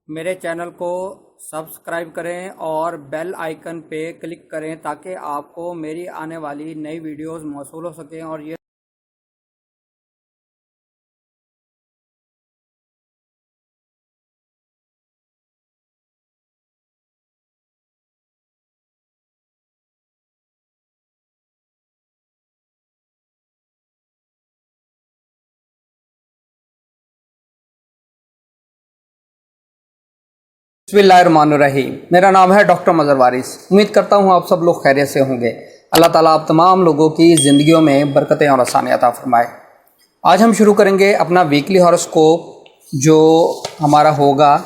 میرے چینل کو سبسکرائب کریں اور بیل آئیکن پہ کلک کریں تاکہ آپ کو میری آنے والی نئی ویڈیوز موصول ہو سکیں اور یہ بسم اللہ الرحمن الرحیم۔ میرا نام ہے ڈاکٹر مظہر وارث۔ امید کرتا ہوں آپ سب لوگ خیریت سے ہوں گے۔ اللہ تعالیٰ آپ تمام لوگوں کی زندگیوں میں برکتیں اور آسانیاں عطا فرمائے۔ آج ہم شروع کریں گے اپنا ویکلی ہاروسکوپ جو ہمارا ہوگا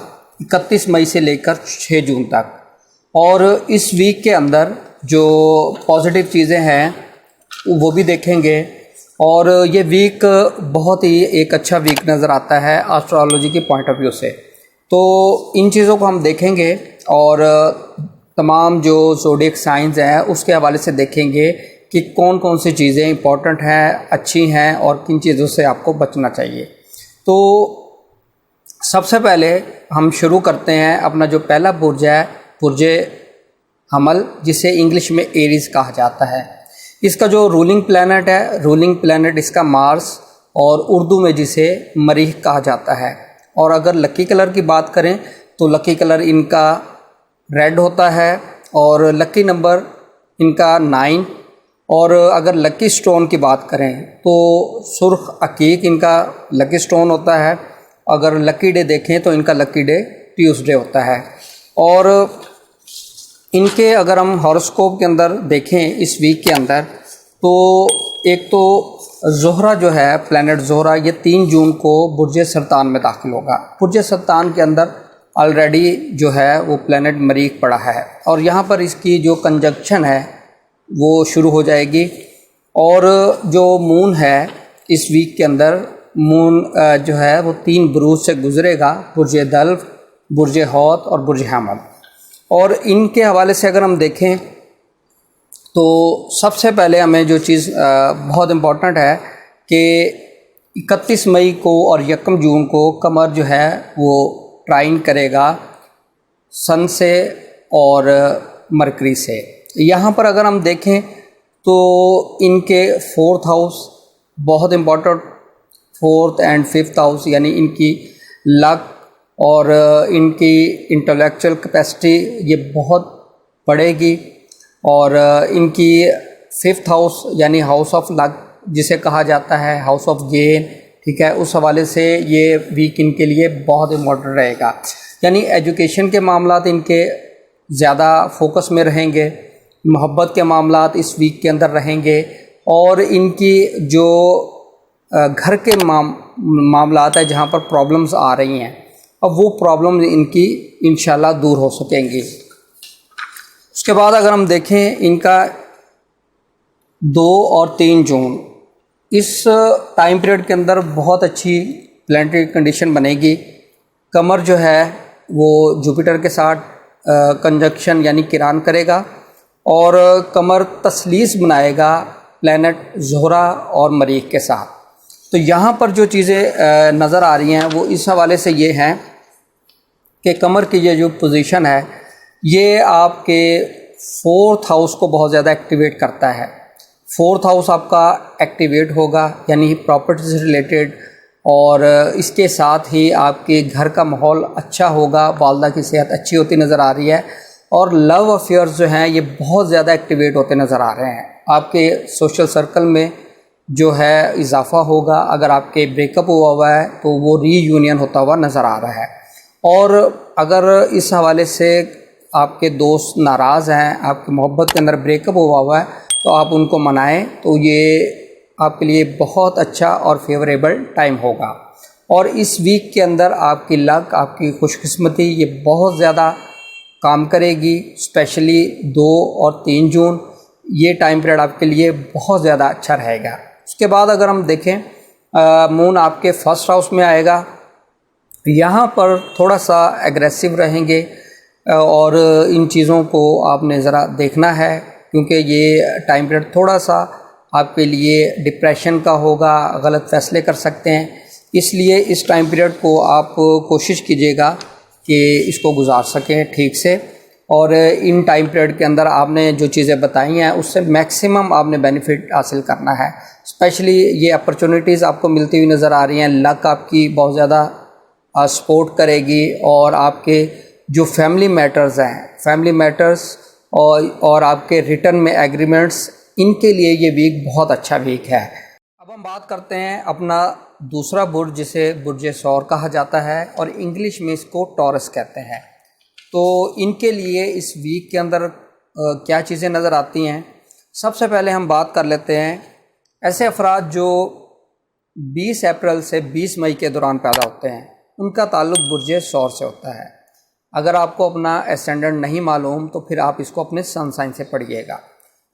31 مئی سے لے کر 6 جون تک، اور اس ویک کے اندر جو پازیٹیو چیزیں ہیں وہ بھی دیکھیں گے، اور یہ ویک بہت ہی ایک اچھا ویک نظر آتا ہے ایسٹرالوجی کے پوائنٹ آف ویو سے۔ تو ان چیزوں کو ہم دیکھیں گے اور تمام جو زوڈیک سائنز ہیں اس کے حوالے سے دیکھیں گے کہ کون کون سی چیزیں امپورٹنٹ ہیں، اچھی ہیں، اور کن چیزوں سے آپ کو بچنا چاہیے۔ تو سب سے پہلے ہم شروع کرتے ہیں اپنا جو پہلا برج ہے، برج حمل، جسے انگلش میں ایریز کہا جاتا ہے۔ اس کا جو رولنگ پلینٹ ہے، رولنگ پلینٹ اس کا مارس، اور اردو میں جسے مریخ کہا جاتا ہے۔ اور اگر لکی کلر کی بات کریں تو لکی کلر ان کا ریڈ ہوتا ہے، اور لکی نمبر ان کا 9، اور اگر لکی سٹون کی بات کریں تو سرخ عقیق ان کا لکی سٹون ہوتا ہے۔ اگر لکی ڈے دیکھیں تو ان کا لکی ڈے ٹیوزڈے ہوتا ہے۔ اور ان کے اگر ہم ہاروسکوپ کے اندر دیکھیں اس ویک کے اندر، تو ایک تو زہرہ جو ہے، پلینٹ زہرہ، یہ 3 جون کو برج سرطان میں داخل ہوگا۔ برج سرطان کے اندر آلریڈی جو ہے وہ پلینٹ مریخ پڑا ہے، اور یہاں پر اس کی جو کنجنکشن ہے وہ شروع ہو جائے گی۔ اور جو مون ہے اس ویک کے اندر، مون جو ہے وہ 3 بروج سے گزرے گا، برج دلو، برج حوت اور برج حمل۔ اور ان کے حوالے سے اگر ہم دیکھیں تو سب سے پہلے ہمیں جو چیز بہت امپورٹنٹ ہے کہ 31 مئی کو اور 1 جون کو قمر جو ہے وہ ٹرائن کرے گا سن سے اور مرکری سے۔ یہاں پر اگر ہم دیکھیں تو ان کے 4th ہاؤس بہت important, 4th and 5th house, یعنی ان کی لک اور ان کی انٹلیکچوئل کیپیسٹی یہ بہت بڑھے گی۔ اور ان کی 5th ہاؤس یعنی ہاؤس آف لک جسے کہا جاتا ہے، ہاؤس آف گین، ٹھیک ہے، اس حوالے سے یہ ویک ان کے لیے بہت امپورٹنٹ رہے گا۔ یعنی ایجوکیشن کے معاملات ان کے زیادہ فوکس میں رہیں گے، محبت کے معاملات اس ویک کے اندر رہیں گے، اور ان کی جو گھر کے معاملات ہیں جہاں پر پرابلمز آ رہی ہیں، اب وہ پرابلمز ان کی انشاءاللہ دور ہو سکیں گی۔ اس کے بعد اگر ہم دیکھیں ان کا 2 اور 3 جون، اس ٹائم پیریڈ کے اندر بہت اچھی پلانٹری کنڈیشن بنے گی۔ قمر جو ہے وہ جوپیٹر کے ساتھ کنجنکشن یعنی کران کرے گا، اور قمر تثلیث بنائے گا پلینٹ زہرہ اور مریخ کے ساتھ۔ تو یہاں پر جو چیزیں نظر آ رہی ہیں وہ اس حوالے سے یہ ہیں کہ قمر کی یہ جو پوزیشن ہے یہ آپ کے 4th ہاؤس کو بہت زیادہ ایکٹیویٹ کرتا ہے۔ 4th ہاؤس آپ کا ایکٹیویٹ ہوگا یعنی پراپرٹی سے ریلیٹڈ، اور اس کے ساتھ ہی آپ کے گھر کا ماحول اچھا ہوگا، والدہ کی صحت اچھی ہوتی نظر آ رہی ہے، اور لو افیئرز جو ہیں یہ بہت زیادہ ایکٹیویٹ ہوتے نظر آ رہے ہیں۔ آپ کے سوشل سرکل میں جو ہے اضافہ ہوگا، اگر آپ کے بریک اپ ہوا ہے تو وہ ری یونین ہوتا ہوا نظر آ رہا ہے۔ اور اگر اس حوالے سے آپ کے دوست ناراض ہیں، آپ کی محبت کے اندر بریک اپ ہوا ہے، تو آپ ان کو منائیں، تو یہ آپ کے لیے بہت اچھا اور فیوریبل ٹائم ہوگا۔ اور اس ویک کے اندر آپ کی لک، آپ کی خوش قسمتی یہ بہت زیادہ کام کرے گی، اسپیشلی 2 اور 3 جون، یہ ٹائم پیریڈ آپ کے لیے بہت زیادہ اچھا رہے گا۔ اس کے بعد اگر ہم دیکھیں مون آپ کے 1st ہاؤس میں آئے گا، یہاں پر تھوڑا سا ایگریسو رہیں گے، اور ان چیزوں کو آپ نے ذرا دیکھنا ہے، کیونکہ یہ ٹائم پیریڈ تھوڑا سا آپ کے لیے ڈپریشن کا ہوگا، غلط فیصلے کر سکتے ہیں۔ اس لیے اس ٹائم پیریڈ کو آپ کوشش کیجیے گا کہ اس کو گزار سکیں ٹھیک سے، اور ان ٹائم پیریڈ کے اندر آپ نے جو چیزیں بتائی ہیں اس سے میکسیمم آپ نے بینیفٹ حاصل کرنا ہے۔ اسپیشلی یہ اپرچونیٹیز آپ کو ملتی ہوئی نظر آ رہی ہیں، لک آپ کی بہت زیادہ سپورٹ کرے گی، اور آپ کے جو فیملی میٹرز ہیں، فیملی میٹرز اور آپ کے ریٹرن میں ایگریمنٹس، ان کے لیے یہ ویک بہت اچھا ویک ہے۔ اب ہم بات کرتے ہیں اپنا دوسرا برج، جسے برج ثور کہا جاتا ہے، اور انگلش میں اس کو ٹورس کہتے ہیں۔ تو ان کے لیے اس ویک کے اندر کیا چیزیں نظر آتی ہیں؟ سب سے پہلے ہم بات کر لیتے ہیں ایسے افراد جو 20 اپریل سے 20 مئی کے دوران پیدا ہوتے ہیں، ان کا تعلق برج ثور سے ہوتا ہے۔ اگر آپ کو اپنا اسٹینڈرڈ نہیں معلوم تو پھر آپ اس کو اپنے سن سائن سے پڑھیے گا۔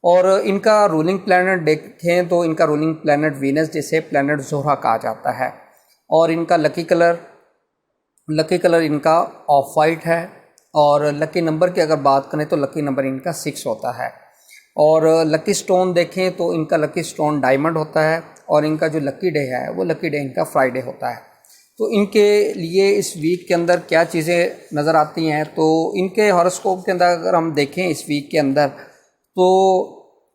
اور ان کا رولنگ پلینٹ دیکھیں تو ان کا رولنگ پلینٹ وینس، جسے پلینٹ زہرہ کہا جاتا ہے، اور ان کا لکی کلر ان کا آف وائٹ ہے، اور لکی نمبر کی اگر بات کریں تو لکی نمبر ان کا 6 ہوتا ہے۔ اور لکی سٹون دیکھیں تو ان کا لکی سٹون ڈائمنڈ ہوتا ہے، اور ان کا جو لکی ڈے ہے وہ لکی ڈے ان کا فرائیڈے ہوتا ہے۔ تو ان کے لیے اس ویک کے اندر کیا چیزیں نظر آتی ہیں؟ تو ان کے ہاروسکوپ کے اندر اگر ہم دیکھیں اس ویک کے اندر، تو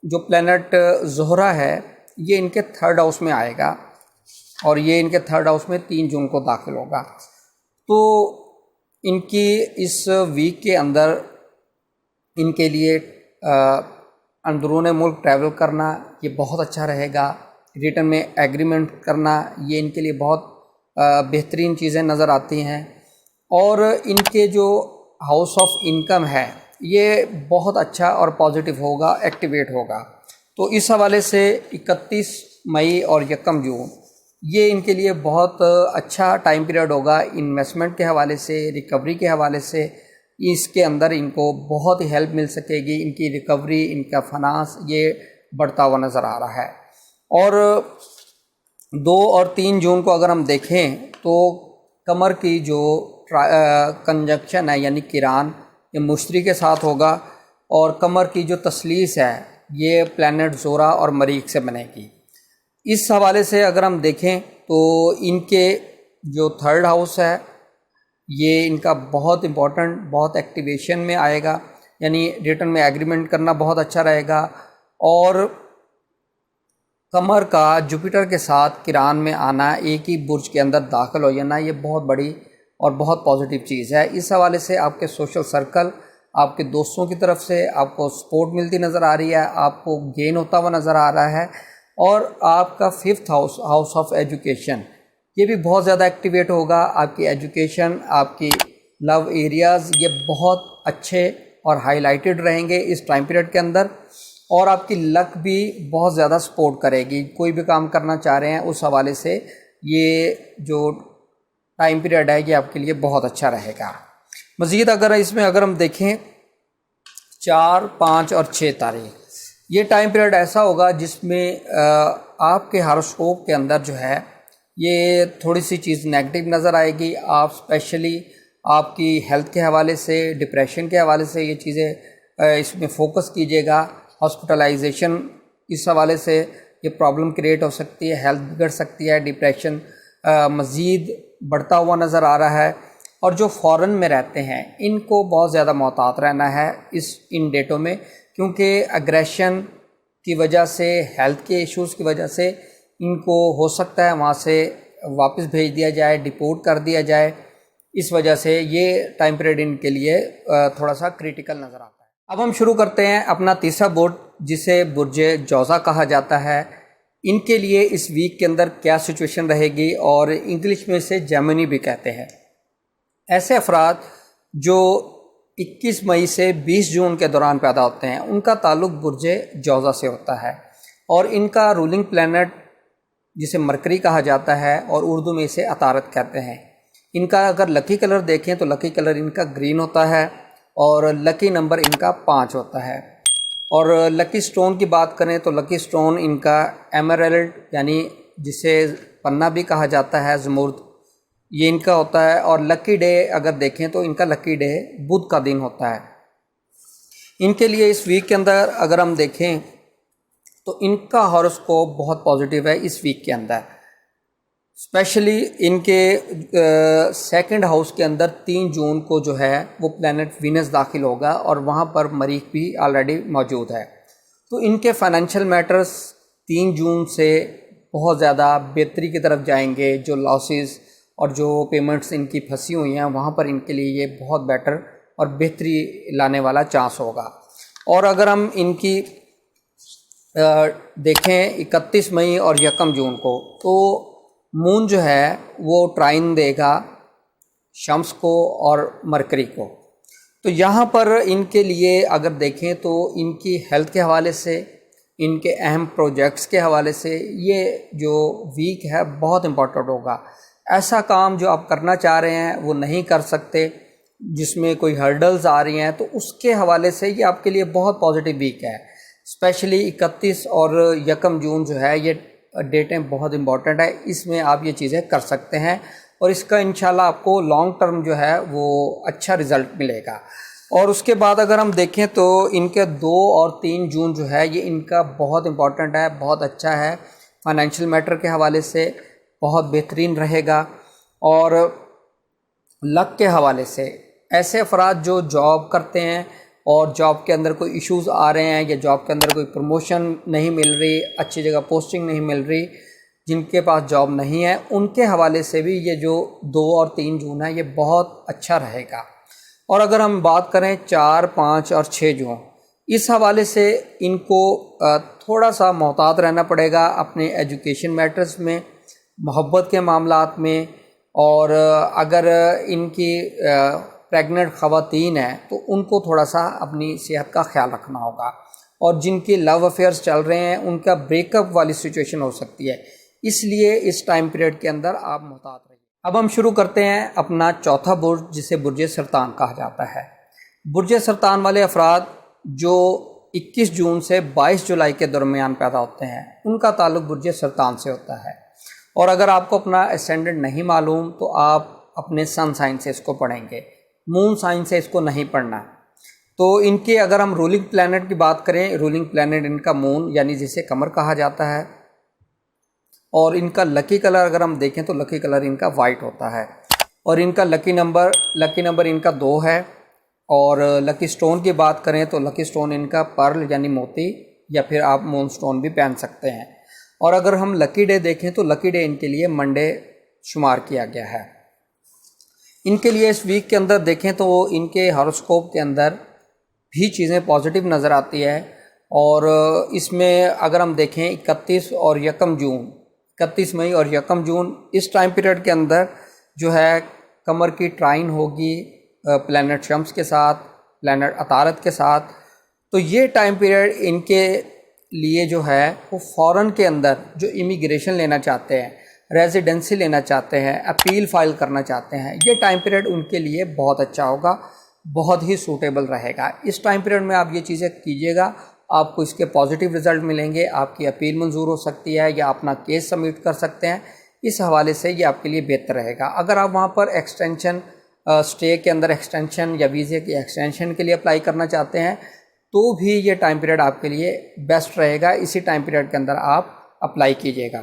جو پلینٹ زہرہ ہے یہ ان کے 3rd ہاؤس میں آئے گا، اور یہ ان کے 3rd ہاؤس میں 3 جون کو داخل ہوگا۔ تو ان کی اس ویک کے اندر ان کے لیے اندرون ملک ٹریول کرنا یہ بہت اچھا رہے گا۔ ریٹرن میں ایگریمنٹ کرنا یہ ان کے لیے بہت بہترین چیزیں نظر آتی ہیں۔ اور ان کے جو ہاؤس آف انکم ہے یہ بہت اچھا اور پازیٹیو ہوگا، ایکٹیویٹ ہوگا۔ تو اس حوالے سے 31 مئی اور 1 جون یہ ان کے لیے بہت اچھا ٹائم پیریڈ ہوگا، انویسٹمنٹ کے حوالے سے، ریکوری کے حوالے سے۔ اس کے اندر ان کو بہت ہی ہیلپ مل سکے گی، ان کی ریکوری، ان کا فنانس یہ بڑھتا ہوا نظر آ رہا ہے۔ اور 2 اور 3 جون کو اگر ہم دیکھیں تو قمر کی جو کنجنکشن ہے، یعنی قران، یہ مشتری کے ساتھ ہوگا، اور قمر کی جو تثلیث ہے یہ پلینٹ زہرہ اور مریخ سے بنے گی۔ اس حوالے سے اگر ہم دیکھیں تو ان کے جو 3rd ہاؤس ہے یہ ان کا بہت امپورٹنٹ، بہت ایکٹیویشن میں آئے گا، یعنی ریٹرن میں ایگریمنٹ کرنا بہت اچھا رہے گا۔ اور قمر کا جوپیٹر کے ساتھ قران میں آنا، ایک ہی برج کے اندر داخل ہو جانا، یہ بہت بڑی اور بہت پازیٹیو چیز ہے۔ اس حوالے سے آپ کے سوشل سرکل، آپ کے دوستوں کی طرف سے آپ کو سپورٹ ملتی نظر آ رہی ہے، آپ کو گین ہوتا ہوا نظر آ رہا ہے۔ اور آپ کا 5th ہاؤس آف ایجوکیشن یہ بھی بہت زیادہ ایکٹیویٹ ہوگا۔ آپ کی ایجوکیشن، آپ کی لو ایریاز یہ بہت اچھے اور ہائی لائٹڈ رہیں گے اس ٹائم پیریڈ کے اندر، اور آپ کی لک بھی بہت زیادہ سپورٹ کرے گی۔ کوئی بھی کام کرنا چاہ رہے ہیں اس حوالے سے یہ جو ٹائم پیریڈ ہے یہ آپ کے لیے بہت اچھا رہے گا۔ مزید اگر ہم دیکھیں 4، 5 اور 6 تاریخ، یہ ٹائم پیریڈ ایسا ہوگا جس میں آپ کے ہاروسکوپ کے اندر جو ہے یہ تھوڑی سی چیز نیگیٹو نظر آئے گی۔ آپ اسپیشلی آپ کی ہیلتھ کے حوالے سے، ڈپریشن کے حوالے سے یہ چیزیں اس میں فوکس کیجیے گا۔ ہاسپٹلائزیشن اس حوالے سے یہ پرابلم کریٹ ہو سکتی ہے، ہیلتھ بگڑ سکتی ہے، ڈپریشن مزید بڑھتا ہوا نظر آ رہا ہے۔ اور جو فارن میں رہتے ہیں ان کو بہت زیادہ محتاط رہنا ہے ان ڈیٹوں میں، کیونکہ اگریشن کی وجہ سے، ہیلتھ کے ایشوز کی وجہ سے ان کو ہو سکتا ہے وہاں سے واپس بھیج دیا جائے، ڈیپورٹ کر دیا جائے۔ اس وجہ سے یہ ٹائم پیریڈ ان کے لیے تھوڑا سا کریٹیکل نظر آتا ہے۔ اب ہم شروع کرتے ہیں اپنا تیسرا برج، جسے برج جوزہ کہا جاتا ہے۔ ان کے لیے اس ویک کے اندر کیا سچویشن رہے گی، اور انگلش میں اسے جیمنی بھی کہتے ہیں۔ ایسے افراد جو 21 مئی سے 20 جون کے دوران پیدا ہوتے ہیں ان کا تعلق برج جوزہ سے ہوتا ہے، اور ان کا رولنگ پلینٹ جسے مرکری کہا جاتا ہے، اور اردو میں اسے عطارد کہتے ہیں۔ ان کا اگر لکی کلر دیکھیں تو لکی کلر ان کا گرین ہوتا ہے، اور لکی نمبر ان کا 5 ہوتا ہے۔ اور لکی سٹون کی بات کریں تو لکی سٹون ان کا ایمرلڈ، یعنی جسے پنہ بھی کہا جاتا ہے، زمرد، یہ ان کا ہوتا ہے۔ اور لکی ڈے اگر دیکھیں تو ان کا لکی ڈے بدھ کا دن ہوتا ہے۔ ان کے لیے اس ویک کے اندر اگر ہم دیکھیں تو ان کا ہاروسکوپ بہت پازیٹیو ہے اس ویک کے اندر۔ اسپیشلی ان کے سیکنڈ ہاؤس کے اندر 3 جون کو جو ہے وہ پلانٹ وینس داخل ہوگا اور وہاں پر مریخ بھی آلریڈی موجود ہے. تو ان کے فائنینشیل میٹرز 3 جون سے بہت زیادہ بہتری کی طرف جائیں گے. جو لاسز اور جو پیمنٹس ان کی پھنسی ہوئی ہیں وہاں پر ان کے لیے یہ بہت بیٹر اور بہتری لانے والا چانس ہوگا. اور اگر ہم ان کی دیکھیں 31 مئی اور 1 جون کو، تو مون جو ہے وہ ٹرائن دے گا شمس کو اور مرکری کو. تو یہاں پر ان کے لیے اگر دیکھیں تو ان کی ہیلتھ کے حوالے سے، ان کے اہم پروجیکٹس کے حوالے سے یہ جو ویک ہے بہت امپورٹنٹ ہوگا. ایسا کام جو آپ کرنا چاہ رہے ہیں وہ نہیں کر سکتے، جس میں کوئی ہرڈلز آ رہی ہیں، تو اس کے حوالے سے یہ آپ کے لیے بہت پازیٹیو ویک ہے. اسپیشلی 31 اور 1 جون جو ہے یہ ڈیٹیں بہت امپورٹنٹ ہے. اس میں آپ یہ چیزیں کر سکتے ہیں اور اس کا انشاءاللہ آپ کو لانگ ٹرم جو ہے وہ اچھا رزلٹ ملے گا. اور اس کے بعد اگر ہم دیکھیں تو ان کے 2 اور 3 جون جو ہے یہ ان کا بہت امپورٹنٹ ہے، بہت اچھا ہے. فائنینشیل میٹر کے حوالے سے بہت بہترین رہے گا. اور لک کے حوالے سے ایسے افراد جو جاب کرتے ہیں اور جاب کے اندر کوئی ایشوز آ رہے ہیں یا جاب کے اندر کوئی پروموشن نہیں مل رہی، اچھی جگہ پوسٹنگ نہیں مل رہی، جن کے پاس جاب نہیں ہے، ان کے حوالے سے بھی یہ جو 2 اور 3 جون ہے یہ بہت اچھا رہے گا. اور اگر ہم بات کریں 4، 5 اور 6 جون، اس حوالے سے ان کو تھوڑا سا محتاط رہنا پڑے گا اپنے ایجوکیشن میٹرز میں، محبت کے معاملات میں. اور اگر ان کی پریگننٹ خواتین ہیں تو ان کو تھوڑا سا اپنی صحت کا خیال رکھنا ہوگا. اور جن کے لو افیئرز چل رہے ہیں ان کا بریک اپ والی سچویشن ہو سکتی ہے، اس لیے اس ٹائم پیریڈ کے اندر آپ محتاط رہیے. اب ہم شروع کرتے ہیں اپنا چوتھا برج، جسے برج سرطان کہا جاتا ہے. برج سرطان والے افراد جو 21 جون سے 22 جولائی کے درمیان پیدا ہوتے ہیں ان کا تعلق برج سرطان سے ہوتا ہے. اور اگر آپ کو اپنا اسٹینڈرڈ نہیں معلوم تو آپ اپنے سن سائن سے اس کو پڑھیں گے، مون سائن سے اس کو نہیں پڑھنا. تو ان کے اگر ہم رولنگ پلانٹ کی بات کریں، رولنگ پلانٹ ان کا مون یعنی جسے قمر کہا جاتا ہے. اور ان کا لکی کلر اگر ہم دیکھیں تو لکی کلر ان کا وائٹ ہوتا ہے. اور ان کا لکی نمبر ان کا 2 ہے. اور لکی سٹون کی بات کریں تو لکی سٹون ان کا پرل یعنی موتی، یا پھر آپ مون سٹون بھی پہن سکتے ہیں. اور اگر ہم لکی ڈے دیکھیں تو لکی ڈے ان کے لیے منڈے شمار کیا گیا ہے. ان کے لیے اس ویک کے اندر دیکھیں تو ان کے ہاروسکوپ کے اندر بھی چیزیں پازیٹیو نظر آتی ہے. اور اس میں اگر ہم دیکھیں 31 اور 1 جون، 31 مئی اور 1 جون، اس ٹائم پیریڈ کے اندر جو ہے قمر کی ٹرائن ہوگی پلانٹ شمس کے ساتھ، پلانٹ عطارد کے ساتھ. تو یہ ٹائم پیریڈ ان کے لیے جو ہے وہ فورن کے اندر جو امیگریشن لینا چاہتے ہیں، ریزیڈنسی لینا چاہتے ہیں، اپیل فائل کرنا چاہتے ہیں، یہ ٹائم پیریڈ ان کے لیے بہت اچھا ہوگا، بہت ہی سوٹیبل رہے گا. اس ٹائم پیریڈ میں آپ یہ چیزیں کیجیے گا، آپ کو اس کے پازیٹیو رزلٹ ملیں گے. آپ کی اپیل منظور ہو سکتی ہے یا اپنا کیس سبمٹ کر سکتے ہیں. اس حوالے سے یہ آپ کے لیے بہتر رہے گا. اگر آپ وہاں پر ایکسٹینشن، اسٹے کے اندر ایکسٹینشن یا ویزے کی ایکسٹینشن کے لیے اپلائی کرنا چاہتے ہیں تو بھی یہ ٹائم پیریڈ آپ کے لیے بیسٹ رہے گا. اسی ٹائم پیریڈ کے اندر آپ اپلائی کیجیے گا.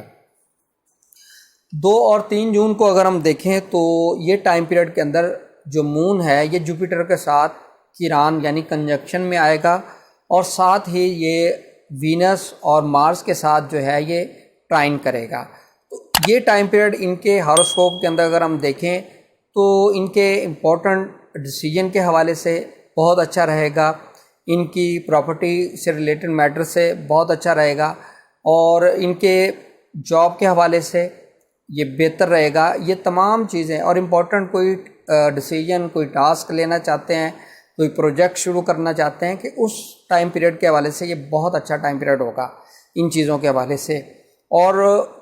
2 اور 3 جون کو اگر ہم دیکھیں تو یہ ٹائم پیریڈ کے اندر جو مون ہے یہ جوپیٹر کے ساتھ کیران یعنی کنجکشن میں آئے گا، اور ساتھ ہی یہ وینس اور مارس کے ساتھ جو ہے یہ ٹرائن کرے گا. تو یہ ٹائم پیریڈ ان کے ہاروسکوپ کے اندر اگر ہم دیکھیں تو ان کے امپورٹنٹ ڈیسیجن کے حوالے سے بہت اچھا رہے گا، ان کی پراپرٹی سے ریلیٹڈ میٹر سے بہت اچھا رہے گا، اور ان کے جاب کے حوالے سے یہ بہتر رہے گا. یہ تمام چیزیں اور امپورٹنٹ کوئی ڈیسیجن، کوئی ٹاسک لینا چاہتے ہیں، کوئی پروجیکٹ شروع کرنا چاہتے ہیں کہ اس ٹائم پیریڈ کے حوالے سے یہ بہت اچھا ٹائم پیریڈ ہوگا ان چیزوں کے حوالے سے. اور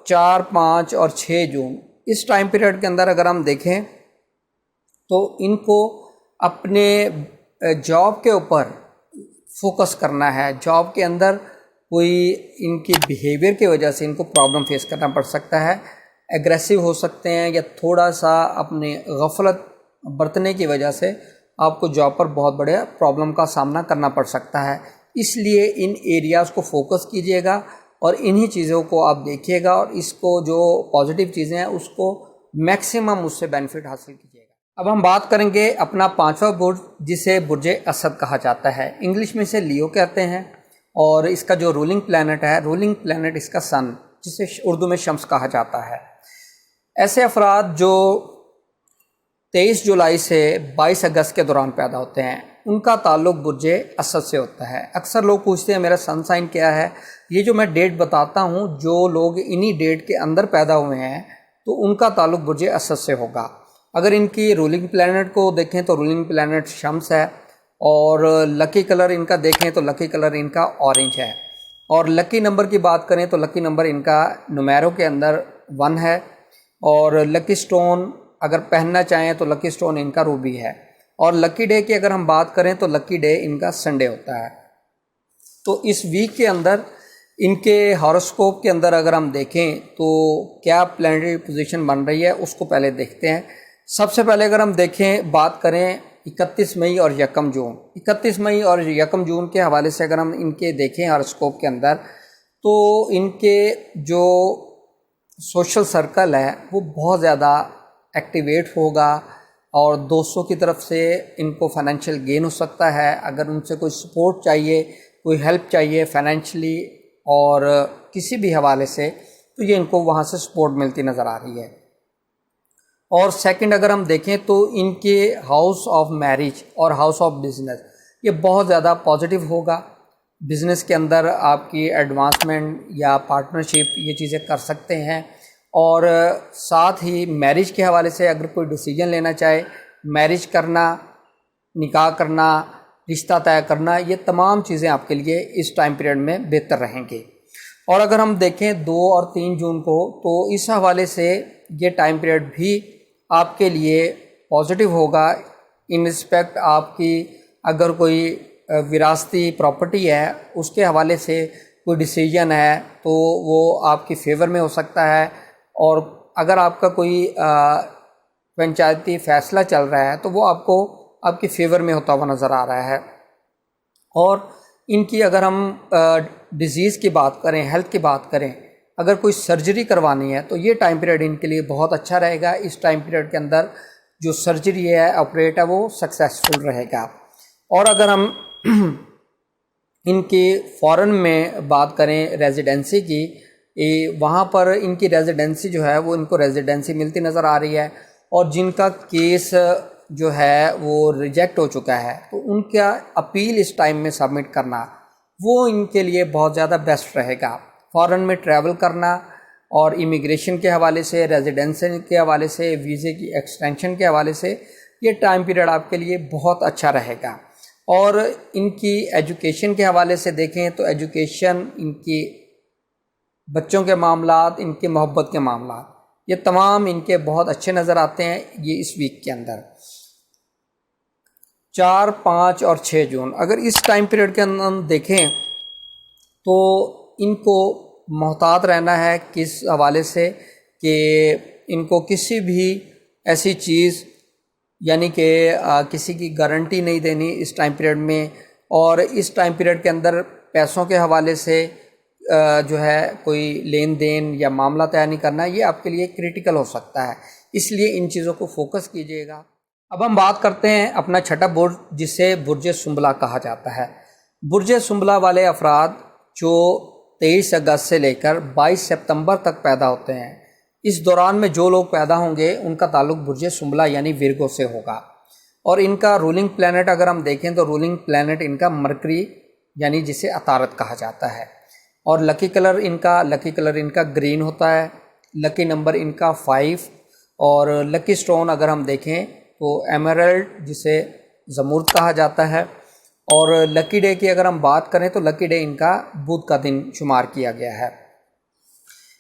4، 5 اور 6 جون اس ٹائم پیریڈ کے اندر اگر ہم دیکھیں تو ان کو اپنے جاب کے اوپر فوکس کرنا ہے. جاب کے اندر کوئی ان کی بیہیویئر کی وجہ سے ان کو پرابلم فیس کرنا پڑ سکتا ہے، ایگریسو ہو سکتے ہیں، یا تھوڑا سا اپنے غفلت برتنے کی وجہ سے آپ کو جاب پر بہت بڑے پرابلم کا سامنا کرنا پڑ سکتا ہے. اس لیے ان ایریاز کو فوکس کیجیے گا اور انہی چیزوں کو آپ دیکھیے گا اور اس کو جو پازیٹیو چیزیں ہیں اس کو میکسیمم اس سے بینیفٹ حاصل کیجیے گا۔ اب ہم بات کریں گے اپنا 5واں برج جسے برج اسد کہا جاتا ہے، انگلش میں اسے لیو کہتے ہیں، اور اس کا جو رولنگ پلانٹ اس کا سن، جسے اردو میں شمس کہا جاتا ہے۔ ایسے افراد جو 23 جولائی سے 22 اگست کے دوران پیدا ہوتے ہیں ان کا تعلق برج اسد سے ہوتا ہے۔ اکثر لوگ پوچھتے ہیں میرا سن سائن کیا ہے؟ یہ جو میں ڈیٹ بتاتا ہوں، جو لوگ انہی ڈیٹ کے اندر پیدا ہوئے ہیں تو ان کا تعلق برج اسد سے ہوگا۔ اگر ان کی رولنگ پلانٹ کو دیکھیں تو رولنگ پلانٹ شمس ہے، اور لکی کلر ان کا دیکھیں تو لکی کلر ان کا اورنج ہے، اور لکی نمبر کی بات کریں تو لکی نمبر ان کا نمیرو کے اندر 1 ہے، اور لکی سٹون اگر پہننا چاہیں تو لکی سٹون ان کا روبی ہے، اور لکی ڈے کی اگر ہم بات کریں تو لکی ڈے ان کا سنڈے ہوتا ہے۔ تو اس ویک کے اندر ان کے ہاروسکوپ کے اندر اگر ہم دیکھیں تو کیا پلانٹری پوزیشن بن رہی ہے اس کو پہلے دیکھتے ہیں۔ سب سے پہلے اگر ہم دیکھیں بات کریں 31 مئی اور 1 جون، 31 مئی اور 1 جون کے حوالے سے اگر ہم ان کے دیکھیں ہاروسکوپ کے اندر، تو ان کے جو سوشل سرکل ہے وہ بہت زیادہ ایکٹیویٹ ہوگا، اور دوستوں کی طرف سے ان کو فائنینشیل گین ہو سکتا ہے۔ اگر ان سے کوئی سپورٹ چاہیے، کوئی ہیلپ چاہیے فائنینشلی اور کسی بھی حوالے سے، تو یہ ان کو وہاں سے سپورٹ ملتی نظر آ رہی ہے۔ اور سیکنڈ اگر ہم دیکھیں تو ان کے ہاؤس آف میرج اور ہاؤس آف بزنس یہ بہت زیادہ پازیٹیو ہوگا۔ بزنس کے اندر آپ کی ایڈوانسمنٹ یا پارٹنرشپ یہ چیزیں کر سکتے ہیں، اور ساتھ ہی میرج کے حوالے سے اگر کوئی ڈیسیجن لینا چاہے، میرج کرنا، نکاح کرنا، رشتہ طے کرنا، یہ تمام چیزیں آپ کے لیے اس ٹائم پیریڈ میں بہتر رہیں گے۔ اور اگر ہم دیکھیں 2 اور 3 جون کو، تو اس حوالے سے یہ ٹائم پیریڈ بھی آپ کے لیے پازیٹیو ہوگا، ان رسپیکٹ آپ کی اگر کوئی وراثتی پراپرٹی ہے اس کے حوالے سے کوئی ڈیسیجن ہے تو وہ آپ کی فیور میں ہو سکتا ہے، اور اگر آپ کا کوئی پنچایتی فیصلہ چل رہا ہے تو وہ آپ کی فیور میں ہوتا ہوا نظر آ رہا ہے۔ اور ان کی اگر ہم ڈیزیز کی بات کریں، ہیلتھ کی بات کریں، اگر کوئی سرجری کروانی ہے تو یہ ٹائم پیریڈ ان کے لیے بہت اچھا رہے گا۔ اس ٹائم پیریڈ کے اندر جو سرجری ہے، آپریٹ ہے، وہ سکسیسفل رہے گا۔ اور اگر ہم ان کی فارن میں بات کریں ریزیڈنسی کی، وہاں پر ان کی ریزیڈنسی جو ہے وہ ان کو ریزیڈنسی ملتی نظر آ رہی ہے، اور جن کا کیس جو ہے وہ ریجیکٹ ہو چکا ہے تو ان کا اپیل اس ٹائم میں سبمٹ کرنا وہ ان کے لیے بہت زیادہ بیسٹ رہے گا۔ فارن میں ٹریول کرنا اور امیگریشن کے حوالے سے، ریزیڈنسی کے حوالے سے، ویزے کی ایکسٹینشن کے حوالے سے یہ ٹائم پیریڈ آپ کے لیے بہت اچھا رہے گا۔ اور ان کی ایجوکیشن کے حوالے سے دیکھیں تو ایجوکیشن، ان کی بچوں کے معاملات، ان کے محبت کے معاملات، یہ تمام ان کے بہت اچھے نظر آتے ہیں یہ اس ویک کے اندر۔ 4، 5 اور 6 جون اگر اس ٹائم پیریڈ کے اندر ہم دیکھیں تو ان کو محتاط رہنا ہے کس حوالے سے کہ ان کو کسی بھی ایسی چیز یعنی کہ کسی کی گارنٹی نہیں دینی اس ٹائم پیریڈ میں، اور اس ٹائم پیریڈ کے اندر پیسوں کے حوالے سے جو ہے کوئی لین دین یا معاملہ طے نہیں کرنا، یہ آپ کے لیے کریٹیکل ہو سکتا ہے، اس لیے ان چیزوں کو فوکس کیجیے گا۔ اب ہم بات کرتے ہیں اپنا چھٹا برج جسے برج سنبلہ کہا جاتا ہے۔ برج سنبلہ والے افراد جو 23 اگست سے لے کر 22 سپتمبر تک پیدا ہوتے ہیں، اس دوران میں جو لوگ پیدا ہوں گے ان کا تعلق برج سنبلہ یعنی ورگو سے ہوگا، اور ان کا رولنگ پلانٹ اگر ہم دیکھیں تو رولنگ پلانٹ ان کا مرکری یعنی جسے عطارد کہا جاتا ہے، اور لکی کلر ان کا گرین ہوتا ہے، لکی نمبر ان کا 5، اور لکی سٹون اگر ہم دیکھیں تو ایمرلڈ جسے زمرد کہا جاتا ہے، اور لکی ڈے کی اگر ہم بات کریں تو لکی ڈے ان کا بدھ کا دن شمار کیا گیا ہے۔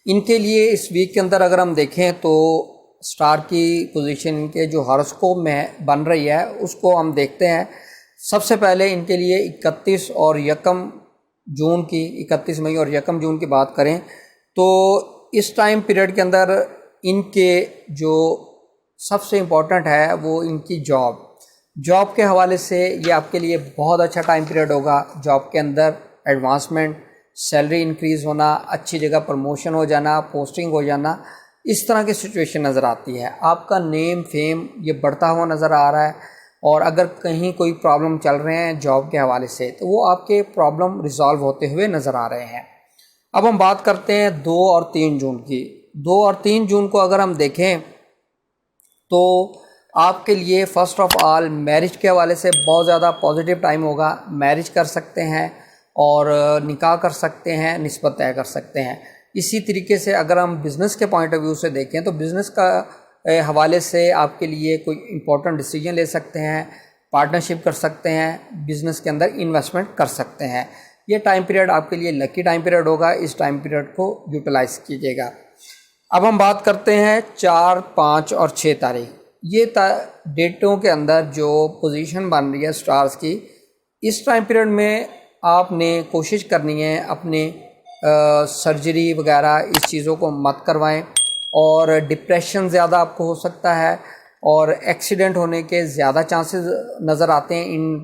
ان کے لیے اس ویک کے اندر اگر ہم دیکھیں تو سٹار کی پوزیشن ان کے جو ہاروسکوپ میں بن رہی ہے اس کو ہم دیکھتے ہیں۔ سب سے پہلے ان کے لیے 31 اور 1 جون کی 31 مئی اور 1 جون کی بات کریں تو اس ٹائم پیریڈ کے اندر ان کے جو سب سے امپورٹنٹ ہے وہ ان کی جاب کے حوالے سے یہ آپ کے لیے بہت اچھا ٹائم پیریڈ ہوگا۔ جاب کے اندر ایڈوانسمنٹ، سیلری انکریز ہونا، اچھی جگہ پروموشن ہو جانا، پوسٹنگ ہو جانا، اس طرح کی سچویشن نظر آتی ہے۔ آپ کا نیم فیم یہ بڑھتا ہوا نظر آ رہا ہے، اور اگر کہیں کوئی پرابلم چل رہے ہیں جاب کے حوالے سے تو وہ آپ کے پرابلم ریزالو ہوتے ہوئے نظر آ رہے ہیں۔ اب ہم بات کرتے ہیں 2 اور 3 جون کی۔ 2 اور 3 جون کو اگر ہم دیکھیں تو آپ کے لیے فرسٹ آف آل میرج کے حوالے سے بہت زیادہ پازیٹیو ٹائم ہوگا۔ میرج کر سکتے ہیں اور نکاح کر سکتے ہیں، نسبت طے کر سکتے ہیں۔ اسی طریقے سے اگر ہم بزنس کے پوائنٹ آف ویو سے دیکھیں تو بزنس کا حوالے سے آپ کے لیے کوئی امپورٹنٹ ڈیسیجن لے سکتے ہیں، پارٹنرشپ کر سکتے ہیں، بزنس کے اندر انویسٹمنٹ کر سکتے ہیں۔ یہ ٹائم پیریڈ آپ کے لیے لکی ٹائم پیریڈ ہوگا، اس ٹائم پیریڈ کو یوٹیلائز کیجیے گا۔ اب ہم بات کرتے ہیں 4، 5 اور 6 تاریخ۔ یہ ڈیٹوں کے اندر جو پوزیشن بن رہی ہے سٹارز کی، اس ٹائم پیریڈ میں آپ نے کوشش کرنی ہے اپنے سرجری وغیرہ اس چیزوں کو مت کروائیں، اور ڈپریشن زیادہ آپ کو ہو سکتا ہے، اور ایکسیڈنٹ ہونے کے زیادہ چانسز نظر آتے ہیں ان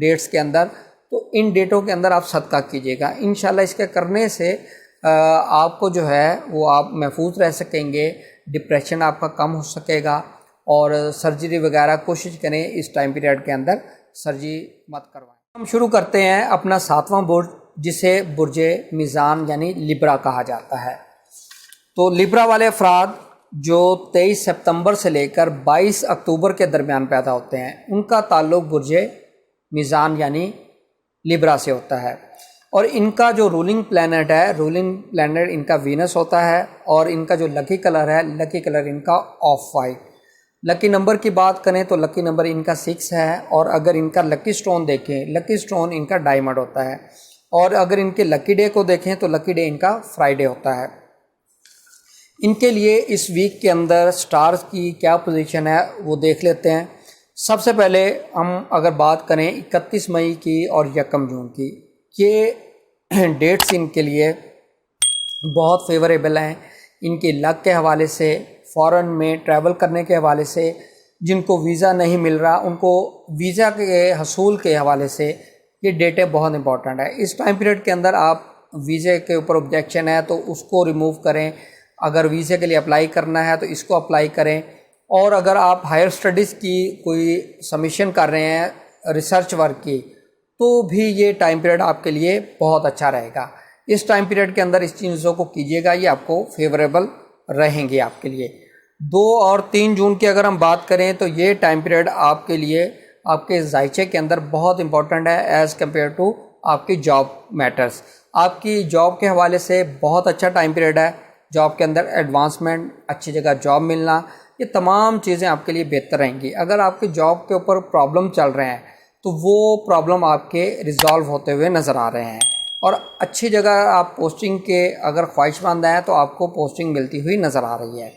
ڈیٹس کے اندر۔ تو ان ڈیٹوں کے اندر آپ صدقہ کیجیے گا، انشاءاللہ اس کے کرنے سے آپ کو جو ہے وہ آپ محفوظ رہ سکیں گے، ڈپریشن آپ کا کم ہو سکے گا، اور سرجری وغیرہ کوشش کریں اس ٹائم پیریڈ کے اندر سرجری مت کروائیں۔ ہم شروع کرتے ہیں اپنا 7واں برج، جسے برج میزان یعنی لیبرا کہا جاتا ہے۔ تو لیبرا والے افراد جو 23 سپتمبر سے لے کر 22 اکتوبر کے درمیان پیدا ہوتے ہیں، ان کا تعلق برج میزان یعنی لیبرا سے ہوتا ہے، اور ان کا جو رولنگ پلینٹ ہے، رولنگ پلینٹ ان کا وینس ہوتا ہے، اور ان کا جو لکی کلر ہے، لکی کلر ان کا آف وائٹ۔ لکی نمبر کی بات کریں تو لکی نمبر ان کا 6 ہے، اور اگر ان کا لکی سٹون دیکھیں، لکی سٹون ان کا ڈائمنڈ ہوتا ہے، اور اگر ان کے لکی ڈے کو دیکھیں تو لکی ڈے ان کا فرائیڈے ہوتا ہے۔ ان کے لیے اس ویک کے اندر سٹارز کی کیا پوزیشن ہے وہ دیکھ لیتے ہیں۔ سب سے پہلے ہم اگر بات کریں 31 مئی کی اور 1 جون کی، یہ ڈیٹس ان کے لیے بہت فیوریبل ہیں۔ ان کی لک کے حوالے سے، فورن میں ٹریول کرنے کے حوالے سے، جن کو ویزا نہیں مل رہا ان کو ویزا کے حصول کے حوالے سے یہ ڈیٹیں بہت امپورٹنٹ ہے۔ اس ٹائم پیریڈ کے اندر آپ ویزے کے اوپر آبجیکشن ہے تو اس کو ریموو کریں، اگر ویزے کے لیے اپلائی کرنا ہے تو اس کو اپلائی کریں، اور اگر آپ ہائر اسٹڈیز کی کوئی سبمیشن کر رہے ہیں ریسرچ ورک کی، تو بھی یہ ٹائم پیریڈ آپ کے لیے بہت اچھا رہے گا۔ اس ٹائم پیریڈ کے اندر اس چیزوں کو کیجیے گا، یہ آپ کو فیوریبل رہیں گے آپ کے لیے۔ 2 اور 3 جون کی اگر ہم بات کریں تو یہ ٹائم پیریڈ آپ کے لیے آپ کے ذائچے کے اندر بہت امپورٹنٹ ہے ایز کمپیئر ٹو آپ کی جاب میٹرز۔ آپ کی جاب کے حوالے سے بہت اچھا ٹائم پیریڈ ہے، جاب کے اندر ایڈوانسمنٹ، اچھی جگہ جاب ملنا، یہ تمام چیزیں آپ کے لیے بہتر رہیں گی۔ اگر آپ کی جاب کے اوپر پرابلم چل رہے ہیں تو وہ پرابلم آپ کے ریزالو ہوتے ہوئے نظر آ رہے ہیں، اور اچھی جگہ آپ پوسٹنگ کے اگر خواہش مند ہیں تو آپ کو پوسٹنگ ملتی ہوئی نظر آ رہی ہے۔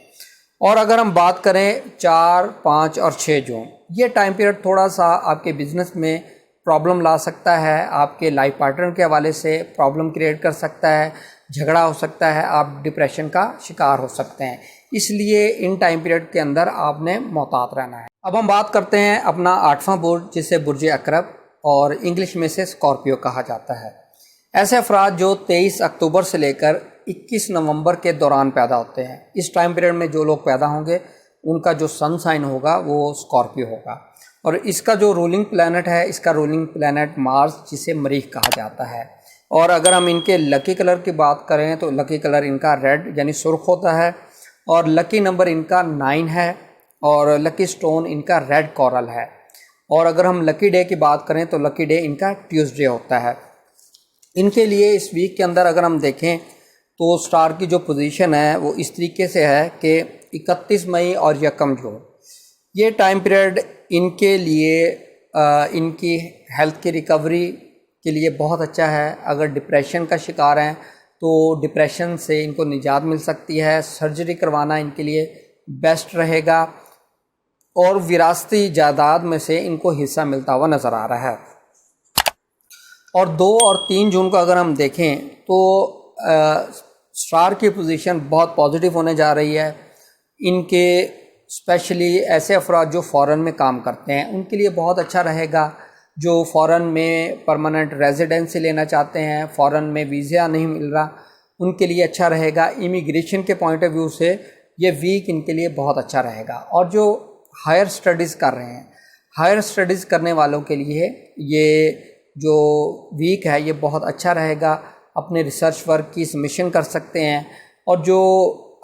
اور اگر ہم بات کریں 4، 5 اور 6 جون، یہ ٹائم پیریڈ تھوڑا سا آپ کے بزنس میں پرابلم لا سکتا ہے، آپ کے لائف پارٹنر کے حوالے سے پرابلم کریٹ کر سکتا ہے، جھگڑا ہو سکتا ہے، آپ ڈپریشن کا شکار ہو سکتے ہیں، اس لیے ان ٹائم پیریڈ کے اندر آپ نے محتاط رہنا ہے۔ اب ہم بات کرتے ہیں اپنا 8واں برج، جسے برج عقرب اور انگلش میں سے اسکارپیو کہا جاتا ہے۔ ایسے افراد جو 23 اکتوبر سے لے کر 21 نومبر کے دوران پیدا ہوتے ہیں، اس ٹائم پیریڈ میں جو لوگ پیدا ہوں گے ان کا جو سن سائن ہوگا وہ اسکارپیو ہوگا، اور اس کا جو رولنگ پلینٹ ہے، اس کا رولنگ پلینٹ مارس، جسے مریخ کہا جاتا ہے۔ اور اگر ہم ان کے لکی کلر کی بات کریں تو لکی کلر ان کا ریڈ یعنی سرخ ہوتا ہے، اور لکی نمبر ان کا 9 ہے، اور لکی سٹون ان کا ریڈ کورل ہے۔ اور اگر ہم لکی ڈے کی بات کریں تو لکی ڈے ان کا ٹیوزڈے ہوتا ہے۔ ان کے لیے اس ویک کے اندر اگر ہم دیکھیں تو سٹار کی جو پوزیشن ہے وہ اس طریقے سے ہے کہ 31 مئی اور 1 جون، یہ ٹائم پیریڈ ان کے لیے ان کی ہیلتھ کی ریکوری کے لیے بہت اچھا ہے۔ اگر ڈپریشن کا شکار ہیں تو ڈپریشن سے ان کو نجات مل سکتی ہے، سرجری کروانا ان کے لیے بیسٹ رہے گا، اور وراثتی جائیداد میں سے ان کو حصہ ملتا ہوا نظر آ رہا ہے۔ اور 2 اور 3 جون کو اگر ہم دیکھیں تو سٹار کی پوزیشن بہت پازیٹیو ہونے جا رہی ہے۔ ان کے اسپیشلی ایسے افراد جو فورن میں کام کرتے ہیں ان کے لیے بہت اچھا رہے گا۔ جو فورن میں پرماننٹ ریزیڈنسی لینا چاہتے ہیں، فورن میں ویزا نہیں مل رہا، ان کے لیے اچھا رہے گا۔ امیگریشن کے پوائنٹ آف ویو سے یہ ویک ان کے لیے بہت اچھا رہے گا۔ اور جو ہائر اسٹڈیز کر رہے ہیں، ہائر اسٹڈیز کرنے والوں کے لیے یہ جو ویک ہے یہ بہت اچھا رہے گا، اپنے ریسرچ ورک کی سبمیشن کر سکتے ہیں۔ اور جو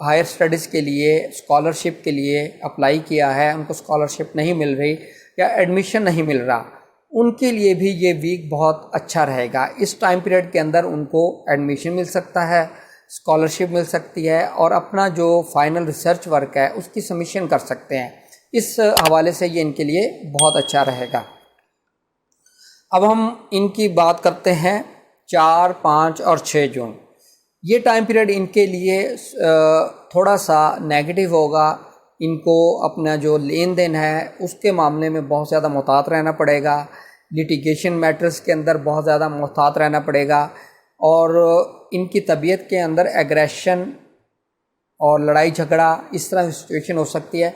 ہائر اسٹڈیز کے لیے اسکالرشپ کے لیے اپلائی کیا ہے، ان کو اسکالرشپ نہیں مل رہی یا ایڈمیشن نہیں مل رہا، ان کے لیے بھی یہ ویک بہت اچھا رہے گا۔ اس ٹائم پیریڈ کے اندر ان کو ایڈمیشن مل سکتا ہے، اسکالرشپ مل سکتی ہے، اور اپنا جو فائنل ریسرچ ورک ہے اس کی سبمیشن کر سکتے ہیں۔ اس حوالے سے یہ ان کے لیے بہت اچھا رہے گا۔ اب ہم ان کی بات کرتے ہیں 4، 5 اور 6 جون۔ یہ ٹائم پیریڈ ان کے لیے تھوڑا سا نیگیٹو ہوگا۔ ان کو اپنا جو لین دین ہے اس کے معاملے میں بہت زیادہ محتاط رہنا پڑے گا، لیٹیگیشن میٹرز کے اندر بہت زیادہ محتاط رہنا پڑے گا، اور ان کی طبیعت کے اندر ایگریشن اور لڑائی جھگڑا اس طرح کی سچویشن ہو سکتی ہے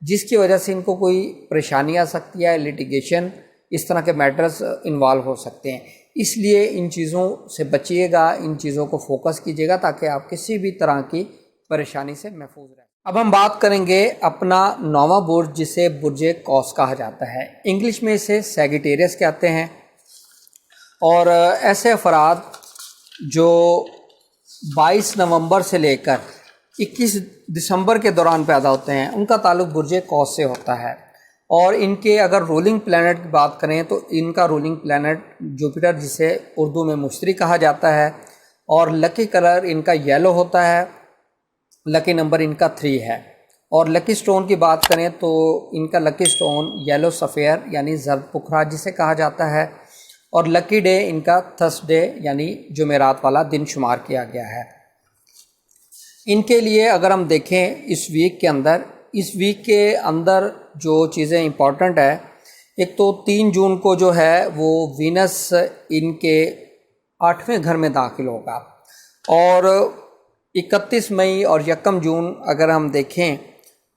جس کی وجہ سے ان کو کوئی پریشانی آ سکتی ہے، لیٹیگیشن اس طرح کے میٹرز انوالو ہو سکتے ہیں۔ اس لیے ان چیزوں سے بچیے گا، ان چیزوں کو فوکس کیجیے گا تاکہ آپ کسی بھی طرح کی پریشانی سے محفوظ رہیں۔ اب ہم بات کریں گے اپنا 9واں برج جسے برج قوس کہا جاتا ہے، انگلش میں اسے سیگیٹیریس کہتے ہیں۔ اور ایسے افراد جو 22 نومبر سے لے کر 21 دسمبر کے دوران پیدا ہوتے ہیں ان کا تعلق برج قوس سے ہوتا ہے۔ اور ان کے اگر رولنگ پلینٹ کی بات کریں تو ان کا رولنگ پلینٹ جوپیٹر جسے اردو میں مشتری کہا جاتا ہے، اور لکی کلر ان کا یلو ہوتا ہے، لکی نمبر ان کا 3 ہے۔ اور لکی سٹون کی بات کریں تو ان کا لکی سٹون یلو سفیر یعنی زرد پکھرا جسے کہا جاتا ہے، اور لکی ڈے ان کا تھرسڈے یعنی جمعرات والا دن شمار کیا گیا ہے۔ ان کے لیے اگر ہم دیکھیں اس ویک کے اندر جو چیزیں امپورٹنٹ ہے، ایک تو 3 جون کو جو ہے وہ وینس ان کے 8ویں گھر میں داخل ہوگا، اور 31 مئی اور 1 جون اگر ہم دیکھیں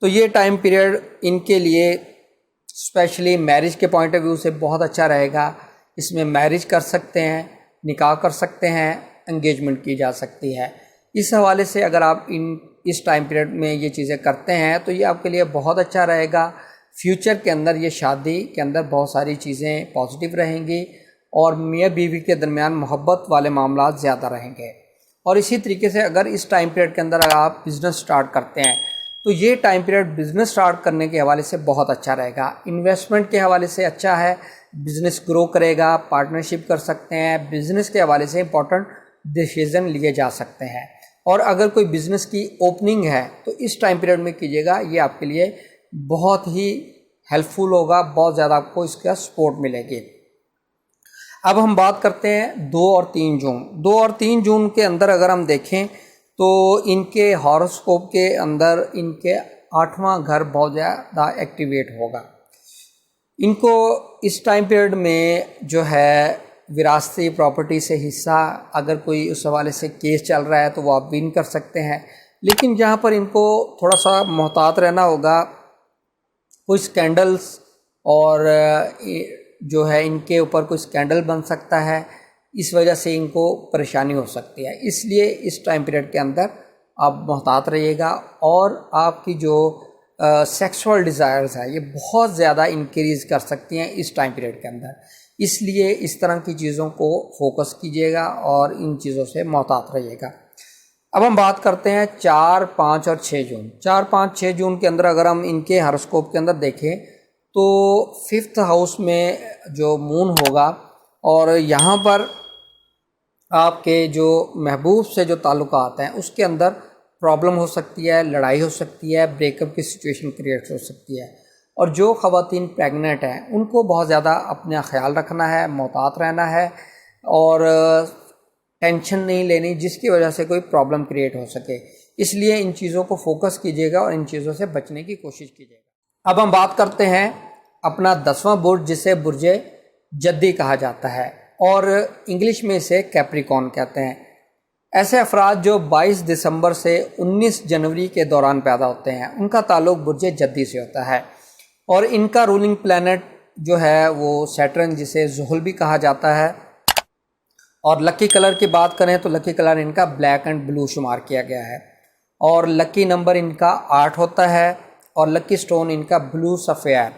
تو یہ ٹائم پیریڈ ان کے لیے اسپیشلی میرج کے پوائنٹ آف ویو سے بہت اچھا رہے گا۔ اس میں میرج کر سکتے ہیں، نکاح کر سکتے ہیں، انگیجمنٹ کی جا سکتی ہے۔ اس حوالے سے اگر آپ اس ٹائم پیریڈ میں یہ چیزیں کرتے ہیں تو یہ آپ کے لیے بہت اچھا رہے گا۔ فیوچر کے اندر یہ شادی کے اندر بہت ساری چیزیں پازیٹیو رہیں گی، اور میاں بیوی کے درمیان محبت والے معاملات زیادہ رہیں گے۔ اور اسی طریقے سے اگر اس ٹائم پیریڈ کے اندر اگر آپ بزنس سٹارٹ کرتے ہیں تو یہ ٹائم پیریڈ بزنس سٹارٹ کرنے کے حوالے سے بہت اچھا رہے گا۔ انویسٹمنٹ کے حوالے سے اچھا ہے، بزنس گرو کرے گا، پارٹنرشپ کر سکتے ہیں، بزنس کے حوالے سے امپورٹنٹ ڈیسیزن لیے جا سکتے ہیں۔ اور اگر کوئی بزنس کی اوپننگ ہے تو اس ٹائم پیریڈ میں کیجیے گا، یہ آپ کے لیے بہت ہی ہیلپ فل ہوگا، بہت زیادہ آپ کو اس کا سپورٹ ملے گی۔ اب ہم بات کرتے ہیں 2 اور 3 جون۔ 2 اور 3 جون کے اندر اگر ہم دیکھیں تو ان کے ہاروسکوپ کے اندر ان کے 8واں گھر بہت زیادہ ایکٹیویٹ ہوگا۔ ان کو اس ٹائم پیریڈ میں جو ہے وراثتی پراپرٹی سے حصہ اگر کوئی اس حوالے سے کیس چل رہا ہے تو وہ آپ ون کر سکتے ہیں، لیکن جہاں پر ان کو تھوڑا سا محتاط رہنا ہوگا، کوئی سکینڈلز اور جو ہے ان کے اوپر کوئی سکینڈل بن سکتا ہے، اس وجہ سے ان کو پریشانی ہو سکتی ہے۔ اس لیے اس ٹائم پیریڈ کے اندر آپ محتاط رہیے گا، اور آپ کی جو سیکسول ڈیزائرز ہے یہ بہت زیادہ انکریز کر سکتی ہیں اس ٹائم پیریڈ کے اندر۔ اس لیے اس طرح کی چیزوں کو فوکس کیجیے گا اور ان چیزوں سے محتاط رہیے گا۔ اب ہم بات کرتے ہیں 4، 5 اور 6 جون۔ 4، 5، 6 جون کے اندر اگر ہم ان کے ہاروسکوپ کے اندر دیکھیں تو 5th ہاؤس میں جو مون ہوگا، اور یہاں پر آپ کے جو محبوب سے جو تعلقات ہیں اس کے اندر پرابلم ہو سکتی ہے، لڑائی ہو سکتی ہے، بریک اپ کی سچویشن کریٹ ہو سکتی ہے۔ اور جو خواتین پریگننٹ ہیں ان کو بہت زیادہ اپنا خیال رکھنا ہے، محتاط رہنا ہے، اور ٹینشن نہیں لینی جس کی وجہ سے کوئی پرابلم کریٹ ہو سکے۔ اس لیے ان چیزوں کو فوکس کیجیے گا اور ان چیزوں سے بچنے کی کوشش کیجیے گا۔ اب ہم بات کرتے ہیں اپنا 10واں برج جسے برج جدی کہا جاتا ہے، اور انگلش میں اسے کیپریکون کہتے ہیں۔ ایسے افراد جو 22 دسمبر سے 19 جنوری کے دوران پیدا ہوتے ہیں ان کا تعلق برج جدی سے ہوتا ہے، اور ان کا رولنگ پلینٹ جو ہے وہ سیٹرن جسے زحل بھی کہا جاتا ہے، اور لکی کلر کی بات کریں تو لکی کلر ان کا بلیک اینڈ بلو شمار کیا گیا ہے، اور لکی نمبر ان کا 8 ہوتا ہے، اور لکی سٹون ان کا بلو سفیر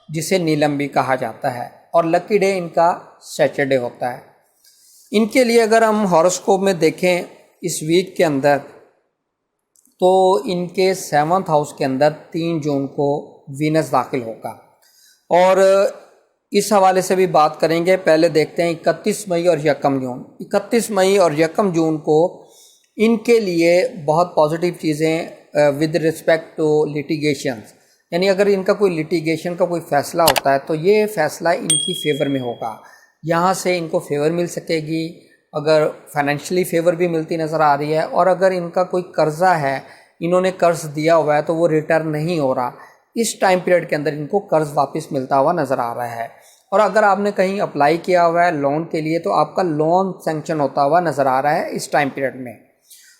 جسے نیلم بھی کہا جاتا ہے، اور لکی ڈے ان کا سیٹرڈے ہوتا ہے۔ ان کے لیے اگر ہم ہاروسکوپ میں دیکھیں اس ویک کے اندر تو ان کے 7th ہاؤس کے اندر 3 جون کو وینس داخل ہوگا، اور اس حوالے سے بھی بات کریں گے۔ پہلے دیکھتے ہیں 31 مئی اور 1 جون۔ 31 مئی اور 1 جون کو ان کے لیے بہت پازیٹیو چیزیں ود رسپیکٹ ٹو لیٹیگیشنز، یعنی اگر ان کا کوئی لیٹیگیشن کا کوئی فیصلہ ہوتا ہے تو یہ فیصلہ ان کی فیور میں ہوگا، یہاں سے ان کو فیور مل سکے گی، اگر فائنینشلی فیور بھی ملتی نظر آ رہی ہے، اور اگر ان کا کوئی قرضہ ہے، انہوں نے قرض دیا ہوا ہے تو وہ ریٹرن نہیں ہو رہا، اس ٹائم پیریڈ کے اندر ان کو قرض واپس ملتا ہوا نظر آ رہا ہے، اور اگر آپ نے کہیں اپلائی کیا ہوا ہے لون کے لیے تو آپ کا لون سینکشن ہوتا ہوا نظر آ رہا ہے اس ٹائم پیریڈ میں۔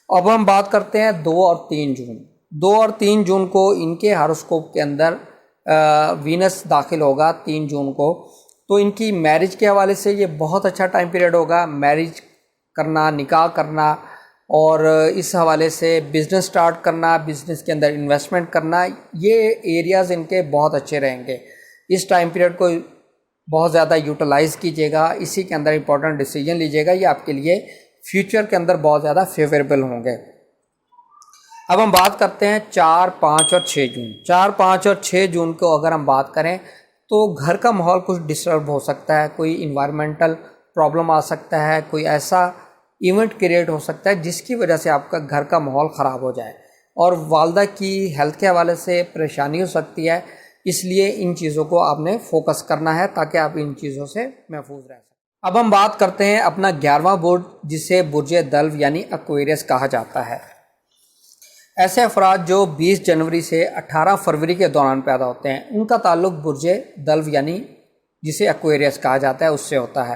اب ہم بات کرتے ہیں 2 اور 3 جون۔ 2 اور 3 جون کو ان کے ہاروسکوپ کے اندر وینس داخل ہوگا 3 جون کو، تو ان کی میرج کے حوالے سے یہ بہت اچھا ٹائم پیریڈ ہوگا، میرج کرنا، نکاح کرنا، اور اس حوالے سے بزنس سٹارٹ کرنا، بزنس کے اندر انویسٹمنٹ کرنا، یہ ایریاز ان کے بہت اچھے رہیں گے۔ اس ٹائم پیریڈ کو بہت زیادہ یوٹیلائز کیجیے گا، اسی کے اندر امپورٹنٹ ڈیسیجن لیجیے گا، یہ آپ کے لیے فیوچر کے اندر بہت زیادہ فیوریبل ہوں گے۔ اب ہم بات کرتے ہیں 4، 5 اور 6 جون۔ 4، 5 اور 6 جون کو اگر ہم بات کریں تو گھر کا ماحول کچھ ڈسٹرب ہو سکتا ہے، کوئی انوائرمنٹل پرابلم آ سکتا ہے، کوئی ایسا ایونٹ کریٹ ہو سکتا ہے جس کی وجہ سے آپ کا گھر کا ماحول خراب ہو جائے، اور والدہ کی ہیلتھ کے حوالے سے پریشانی ہو سکتی ہے، اس لیے ان چیزوں کو آپ نے فوکس کرنا ہے تاکہ آپ ان چیزوں سے محفوظ رہ سکیں۔ اب ہم بات کرتے ہیں اپنا 11واں برج جسے برج دلو یعنی ایکویرس کہا جاتا ہے۔ ایسے افراد جو 20 جنوری سے 18 فروری کے دوران پیدا ہوتے ہیں ان کا تعلق برج دلو یعنی جسے ایکویرس کہا جاتا ہے اس سے ہوتا ہے،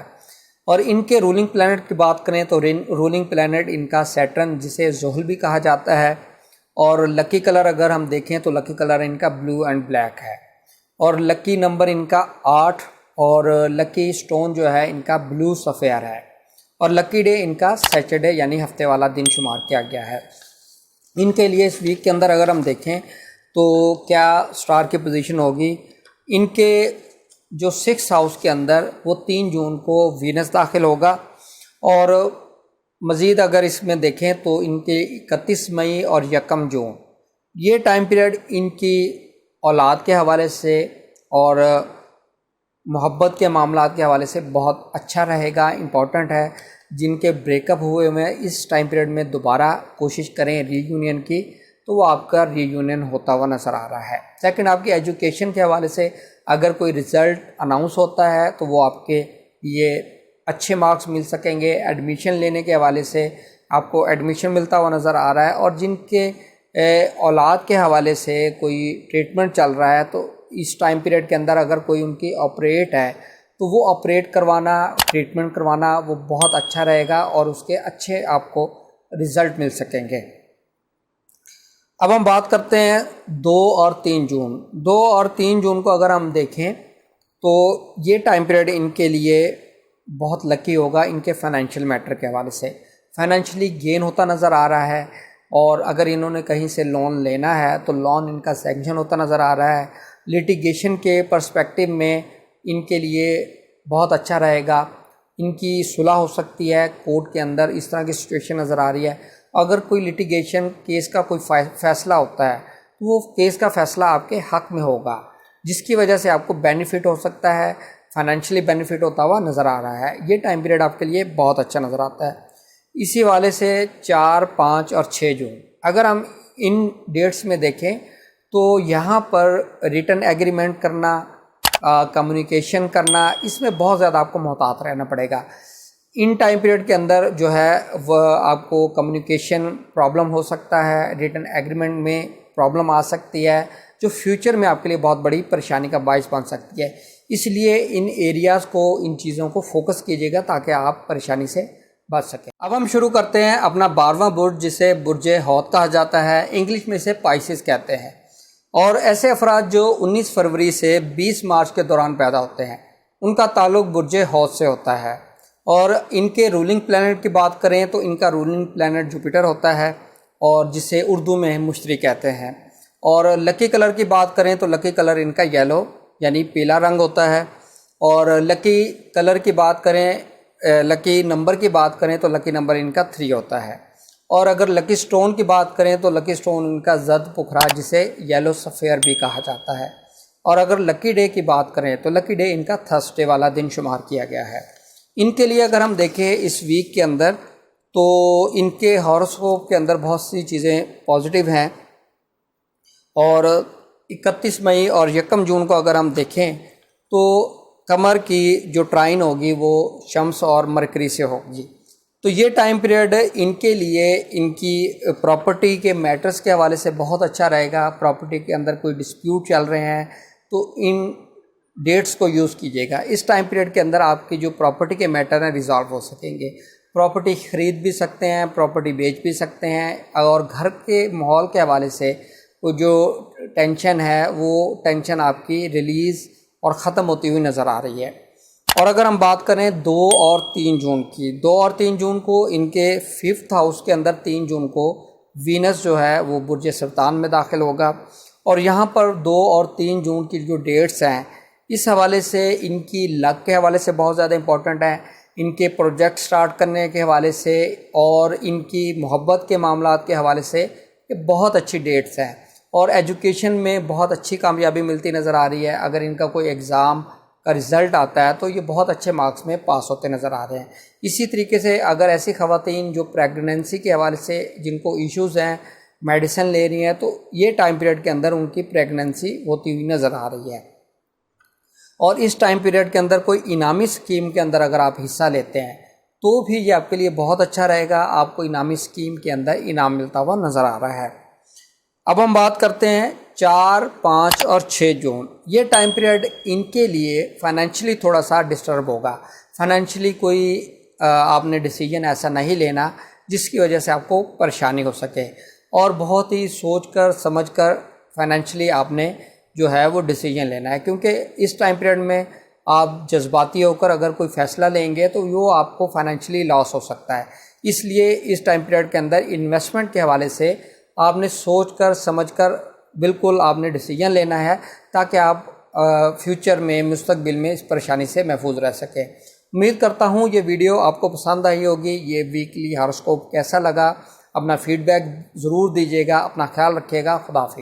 اور ان کے رولنگ پلینٹ کی بات کریں تو رولنگ پلینٹ ان کا سیٹرن جسے زحل بھی کہا جاتا ہے، اور لکی کلر اگر ہم دیکھیں تو لکی کلر ان کا بلو اینڈ بلیک ہے، اور لکی نمبر ان کا 8، اور لکی سٹون جو ہے ان کا بلو سفیر ہے، اور لکی ڈے ان کا سیٹرڈے یعنی ہفتے والا دن شمار کیا گیا ہے۔ ان کے لیے اس ویک کے اندر اگر ہم دیکھیں تو کیا سٹار کی پوزیشن ہوگی، ان کے جو 6 ہاؤس کے اندر وہ 3 جون کو وینس داخل ہوگا، اور مزید اگر اس میں دیکھیں تو ان کے 31 مئی اور 1 جون یہ ٹائم پیریڈ ان کی اولاد کے حوالے سے اور محبت کے معاملات کے حوالے سے بہت اچھا رہے گا، امپورٹنٹ ہے۔ جن کے بریک اپ ہوئے ہوئے اس ٹائم پیریڈ میں دوبارہ کوشش کریں ری یونین کی تو وہ آپ کا ری یونین ہوتا ہوا نظر آ رہا ہے۔ سیکنڈ، آپ کی ایجوکیشن کے حوالے سے اگر کوئی رزلٹ اناؤنس ہوتا ہے تو وہ آپ کے یہ اچھے مارکس مل سکیں گے۔ ایڈمیشن لینے کے حوالے سے آپ کو ایڈمیشن ملتا ہوا نظر آ رہا ہے، اور جن کے اولاد کے حوالے سے کوئی ٹریٹمنٹ چل رہا ہے تو اس ٹائم پیریڈ کے اندر اگر کوئی ان کی آپریٹ ہے تو وہ آپریٹ کروانا، ٹریٹمنٹ کروانا وہ بہت اچھا رہے گا، اور اس کے اچھے آپ کو رزلٹ مل سکیں گے۔ اب ہم بات کرتے ہیں 2 اور 3 جون۔ 2 اور 3 جون کو اگر ہم دیکھیں تو یہ ٹائم پیریڈ ان کے لیے بہت لکی ہوگا، ان کے فائنینشیل میٹر کے حوالے سے فائنینشلی گین ہوتا نظر آ رہا ہے، اور اگر انہوں نے کہیں سے لون لینا ہے تو لون ان کا سینکشن ہوتا نظر آ رہا ہے۔ لیٹیگیشن کے پرسپیکٹیو میں ان کے لیے بہت اچھا رہے گا، ان کی صلح ہو سکتی ہے کورٹ کے اندر، اس طرح کی سچویشن نظر آ رہی ہے۔ اگر کوئی لیٹیگیشن کیس کا کوئی فیصلہ ہوتا ہے تو وہ کیس کا فیصلہ آپ کے حق میں ہوگا، جس کی وجہ سے آپ کو بینیفٹ ہو سکتا ہے، فائنینشلی بینیفٹ ہوتا ہوا نظر آ رہا ہے۔ یہ ٹائم پیریڈ آپ کے لیے بہت اچھا نظر آتا ہے۔ اسی والے سے 4، 5 اور 6 جون اگر ہم ان ڈیٹس میں دیکھیں تو یہاں پر ریٹن ایگریمنٹ کرنا، کمیونیکیشن کرنا، اس میں بہت زیادہ آپ کو محتاط رہنا پڑے گا۔ ان ٹائم پیریڈ کے اندر جو ہے وہ آپ کو کمیونیکیشن پرابلم ہو سکتا ہے، ریٹن ایگریمنٹ میں پرابلم آ سکتی ہے، جو فیوچر میں آپ کے لیے بہت بڑی پریشانی کا باعث بن سکتی ہے۔ اس لیے ان ایریاز کو، ان چیزوں کو فوکس کیجیے گا تاکہ آپ پریشانی سے بچ سکیں۔ اب ہم شروع کرتے ہیں اپنا 12واں برج جسے برج حوت کہا جاتا ہے، انگلش میں اسے پائسس کہتے ہیں۔ اور ایسے افراد جو 19 فروری سے 20 مارچ کے دوران پیدا ہوتے ہیں ان کا تعلق برج حوت سے ہوتا ہے، اور ان کے رولنگ پلینٹ کی بات کریں تو ان کا رولنگ پلینٹ جوپیٹر ہوتا ہے، اور جسے اردو میں مشتری کہتے ہیں۔ اور لکی کلر کی بات کریں تو لکی کلر ان کا یلو یعنی پیلا رنگ ہوتا ہے، اور لکی کلر کی بات کریں، لکی نمبر کی بات کریں تو لکی نمبر ان کا 3 ہوتا ہے۔ اور اگر لکی سٹون کی بات کریں تو لکی سٹون ان کا زد پکھرا جسے یلو سفیر بھی کہا جاتا ہے۔ اور اگر لکی ڈے کی بات کریں تو لکی ڈے ان کا تھرسڈے والا دن شمار کیا گیا ہے۔ ان کے لیے اگر ہم دیکھیں اس ویک کے اندر تو ان کے ہاروسکوپ کے اندر بہت سی چیزیں پازیٹیو ہیں، اور 31 مئی اور 1 جون کو اگر ہم دیکھیں تو قمر کی جو ٹرائن ہوگی وہ شمس اور مرکری سے ہوگی۔ تو یہ ٹائم پیریڈ ان کے لیے ان کی پراپرٹی کے میٹرز کے حوالے سے بہت اچھا رہے گا۔ پراپرٹی کے اندر کوئی ڈسپیوٹ چل رہے ہیں تو ان ڈیٹس کو یوز کیجیے گا۔ اس ٹائم پیریڈ کے اندر آپ کی جو پراپرٹی کے میٹر ہیں ریزالو ہو سکیں گے۔ پراپرٹی خرید بھی سکتے ہیں، پراپرٹی بیچ بھی سکتے ہیں، اور گھر کے ماحول کے حوالے سے وہ جو ٹینشن ہے وہ ٹینشن آپ کی ریلیز اور ختم ہوتی ہوئی نظر آ رہی ہے۔ اور اگر ہم بات کریں 2 اور 3 جون کی، 2 اور 3 جون کو ان کے 5th ہاؤس کے اندر 3 جون کو وینس جو ہے وہ برج سرطان میں داخل ہوگا، اور یہاں پر 2 اور 3 جون کی جو ڈیٹس ہیں اس حوالے سے ان کی لک کے حوالے سے بہت زیادہ امپورٹنٹ ہیں، ان کے پروجیکٹ سٹارٹ کرنے کے حوالے سے اور ان کی محبت کے معاملات کے حوالے سے یہ بہت اچھی ڈیٹس ہیں، اور ایجوکیشن میں بہت اچھی کامیابی ملتی نظر آ رہی ہے۔ اگر ان کا کوئی ایگزام کا رزلٹ آتا ہے تو یہ بہت اچھے مارکس میں پاس ہوتے نظر آ رہے ہیں۔ اسی طریقے سے اگر ایسی خواتین جو پریگننسی کے حوالے سے جن کو ایشوز ہیں، میڈیسن لے رہی ہیں، تو یہ ٹائم پیریڈ کے اندر ان کی پریگننسی ہوتی ہوئی نظر آ رہی ہے۔ اور اس ٹائم پیریڈ کے اندر کوئی انعامی اسکیم کے اندر اگر آپ حصہ لیتے ہیں تو بھی یہ آپ کے لیے بہت اچھا رہے گا، آپ کو انعامی اسکیم کے اندر انعام ملتا ہوا نظر آ رہا ہے۔ اب ہم بات کرتے ہیں 4، 5 اور 6 جون۔ یہ ٹائم پیریڈ ان کے لیے فائنینشلی تھوڑا سا ڈسٹرب ہوگا۔ فائنینشلی کوئی آپ نے ڈیسیجن ایسا نہیں لینا جس کی وجہ سے آپ کو پریشانی ہو سکے، اور بہت ہی سوچ کر سمجھ کر فائنینشلی آپ نے جو ہے وہ ڈیسیجن لینا ہے، کیونکہ اس ٹائم پیریڈ میں آپ جذباتی ہو کر اگر کوئی فیصلہ لیں گے تو وہ آپ کو فائنینشلی لاس ہو سکتا ہے۔ اس لیے اس ٹائم پیریڈ کے اندر انویسٹمنٹ کے حوالے سے آپ نے سوچ کر سمجھ کر بالکل آپ نے ڈیسیجن لینا ہے، تاکہ آپ فیوچر میں مستقبل میں اس پریشانی سے محفوظ رہ سکیں۔ امید کرتا ہوں یہ ویڈیو آپ کو پسند آئی ہوگی۔ یہ ویکلی ہاروسکوپ کیسا لگا، اپنا فیڈ بیک ضرور دیجیے گا۔ اپنا خیال رکھیے گا۔ خدا حافظ۔